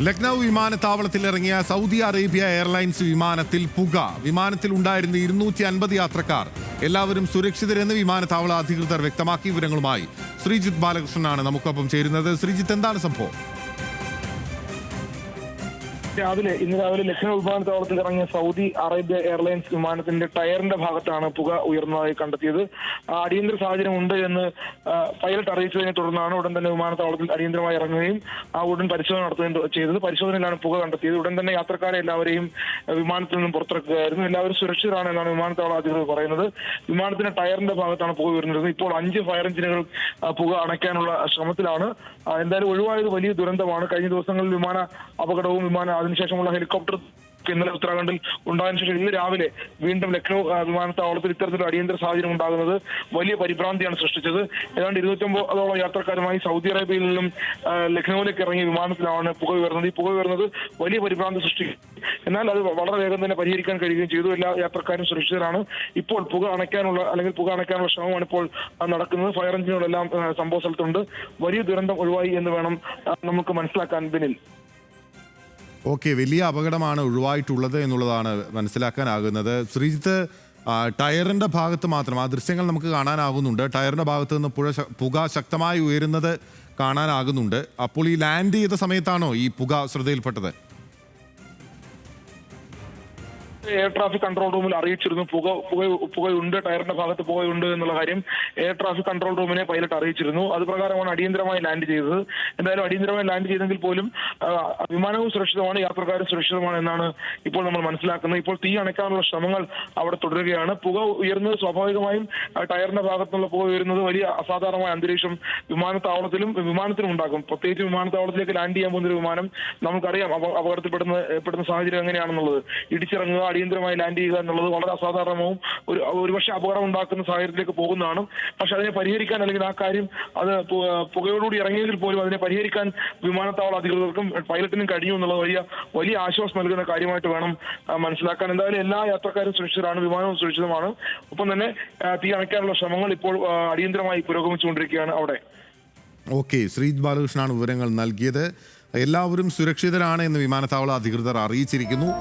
ലക്നൌ വിമാനത്താവളത്തിൽ ഇറങ്ങിയ Saudi Arabia airlines വിമാനത്തിൽ പുക. വിമാനത്തിൽ ഉണ്ടായിരുന്ന 250 യാത്രക്കാർ എല്ലാവരും സുരക്ഷിതരെന്ന് വിമാനത്താവള അധികൃതർ വ്യക്തമാക്കി. വിവരങ്ങളുമായി ശ്രീജിത്ത് ബാലകൃഷ്ണനാണ് നമുക്കൊപ്പം ചേരുന്നത്. ശ്രീജിത്ത്, എന്താണ് സംഭവം? ഇന്ന് രാവിലെ ലക്നൌ വിമാനത്താവളത്തിൽ ഇറങ്ങിയ സൗദി അറേബ്യ എയർലൈൻസ് വിമാനത്തിന്റെ ടയറിന്റെ ഭാഗത്താണ് പുക ഉയർന്നതായി കണ്ടെത്തിയത്. അടിയന്തര സാഹചര്യം ഉണ്ട് എന്ന് പൈലറ്റ് അറിയിച്ചതിനെ തുടർന്നാണ് ഉടൻ തന്നെ വിമാനത്താവളത്തിൽ അടിയന്തരമായി ഇറങ്ങുകയും ഉടൻ പരിശോധന നടത്തുകയും ചെയ്തത്. പരിശോധനയിലാണ് പുക കണ്ടെത്തിയത്. ഉടൻ തന്നെ യാത്രക്കാരെ എല്ലാവരെയും വിമാനത്തിൽ നിന്നും പുറത്തിറക്കുകയായിരുന്നു. എല്ലാവരും സുരക്ഷിതരാണ് എന്നാണ് വിമാനത്താവള അധികൃതർ പറയുന്നത്. വിമാനത്തിന്റെ ടയറിന്റെ ഭാഗത്താണ് പുക ഉയർന്നത്. ഇപ്പോൾ 5 ഫയർ എഞ്ചിനുകൾ പുക അണയ്ക്കാനുള്ള ശ്രമത്തിലാണ്. എന്തായാലും ഒഴിവായത് വലിയ ദുരന്തമാണ്. കഴിഞ്ഞ ദിവസങ്ങളിൽ വിമാന അപകടവും അതിനുശേഷമുള്ള ഹെലികോപ്റ്റർ ഇന്നലെ ഉത്തരാഖണ്ഡിൽ ഉണ്ടായതിനു ശേഷം ഇന്ന് രാവിലെ വീണ്ടും ലക്നൌ വിമാനത്താവളത്തിൽ ഇത്തരത്തിലുള്ള അടിയന്തര സാഹചര്യം ഉണ്ടാകുന്നത് വലിയ പരിഭ്രാന്തിയാണ് സൃഷ്ടിച്ചത്. ഏതാണ്ട് 250ഓളം യാത്രക്കാരുമായി സൗദി അറേബ്യയിൽ നിന്നും ലക്നൌവിലേക്ക് ഇറങ്ങിയ വിമാനത്തിലാണ് പുക ഉയർന്നത്. ഈ പുക ഉയർന്നത് വലിയ പരിഭ്രാന്തി സൃഷ്ടിക്കും. എന്നാൽ അത് വളരെ വേഗം തന്നെ പരിഹരിക്കാൻ കഴിയുകയും ചെയ്തു. എല്ലാ യാത്രക്കാരും സുരക്ഷിതരാണ്. ഇപ്പോൾ പുക അണയ്ക്കാനുള്ള ശ്രമമാണ് ഇപ്പോൾ നടക്കുന്നത്. ഫയർ എഞ്ചിനുകളെല്ലാം സംഭവ സ്ഥലത്തുണ്ട്. വലിയ ദുരന്തം ഒഴിവായി എന്ന് വേണം നമുക്ക് മനസ്സിലാക്കാൻ. ബിനിൽ, ഓക്കെ, വലിയ അപകടമാണ് ഒഴിവായിട്ടുള്ളത് എന്നുള്ളതാണ് മനസ്സിലാക്കാനാകുന്നത്. ശ്രീജിത്ത്, ടയറിന്റെ ഭാഗത്ത് മാത്രം ആ ദൃശ്യങ്ങൾ നമുക്ക് കാണാനാകുന്നുണ്ട്. ടയറിന്റെ ഭാഗത്ത് നിന്ന് പുക ശക്തമായി ഉയരുന്നത് കാണാനാകുന്നുണ്ട്. അപ്പോൾ ഈ ലാൻഡ് ചെയ്ത സമയത്താണോ ഈ പുക ശ്രദ്ധയിൽപ്പെട്ടത്? എയർ ട്രാഫിക് കൺട്രോൾ റൂമിൽ അറിയിച്ചിരുന്നു പുകയുണ്ട്, ടയറിന്റെ ഭാഗത്ത് പുകയുണ്ട് എന്നുള്ള കാര്യം എയർ ട്രാഫിക് കൺട്രോൾ റൂമിനെ പൈലറ്റ് അറിയിച്ചിരുന്നു. അത് പ്രകാരമാണ് അടിയന്തരമായി ലാൻഡ് ചെയ്തത്. എന്തായാലും അടിയന്തരമായി ലാൻഡ് ചെയ്തെങ്കിൽ പോലും വിമാനവും സുരക്ഷിതമാണ്, യാത്രക്കാരും സുരക്ഷിതമാണ് എന്നാണ് ഇപ്പോൾ നമ്മൾ മനസ്സിലാക്കുന്നത്. ഇപ്പോൾ തീ അണയ്ക്കാനുള്ള ശ്രമങ്ങൾ അവിടെ തുടരുകയാണ്. പുക ഉയർന്നത് സ്വാഭാവികമായും ടയറിന്റെ ഭാഗത്തുനിന്നുള്ള പുക ഉയരുന്നത് വലിയ അസാധാരണമായ അന്തരീക്ഷം വിമാനത്തിനും ഉണ്ടാക്കും. പ്രത്യേകിച്ച് വിമാനത്താവളത്തിലേക്ക് ലാൻഡ് ചെയ്യാൻ പോകുന്ന ഒരു വിമാനം നമുക്കറിയാം അപകടത്തിൽപ്പെടുന്ന സാഹചര്യം എങ്ങനെയാണെന്നുള്ളത്. ഇടിച്ചിറങ്ങുക, അടിയന്തരമായി ലാൻഡ് ചെയ്യുക എന്നുള്ളത് വളരെ അസാധാരണവും ഒരുപക്ഷെ അപകടം ഉണ്ടാക്കുന്ന സാഹചര്യത്തിലേക്ക് പോകുന്നതാണ്. പക്ഷെ അതിനെ പരിഹരിക്കാൻ, അല്ലെങ്കിൽ ആ കാര്യം അത് പുകയോടുകൂടി ഇറങ്ങിയെങ്കിൽ പോലും അതിനെ പരിഹരിക്കാൻ വിമാനത്താവള അധികൃതർക്കും പൈലറ്റിനും കഴിയും എന്നുള്ളത് വലിയ ആശ്വാസം നൽകുന്ന കാര്യമായിട്ട് വേണം മനസ്സിലാക്കാൻ. എന്തായാലും എല്ലാ യാത്രക്കാരും സുരക്ഷിതരാണ്, വിമാനവും സുരക്ഷിതമാണ്. ഒപ്പം തന്നെ തീ അണയ്ക്കാനുള്ള ശ്രമങ്ങൾ ഇപ്പോൾ അടിയന്തരമായി പുരോഗമിച്ചുകൊണ്ടിരിക്കുകയാണ് അവിടെ. ഓക്കെ, ശ്രീജിത്ത് ബാലകൃഷ്ണനാണ് വിവരങ്ങൾ നൽകിയത്. എല്ലാവരും സുരക്ഷിതരാണ് എന്ന് വിമാനത്താവള അധികൃതർ അറിയിച്ചിരിക്കുന്നു.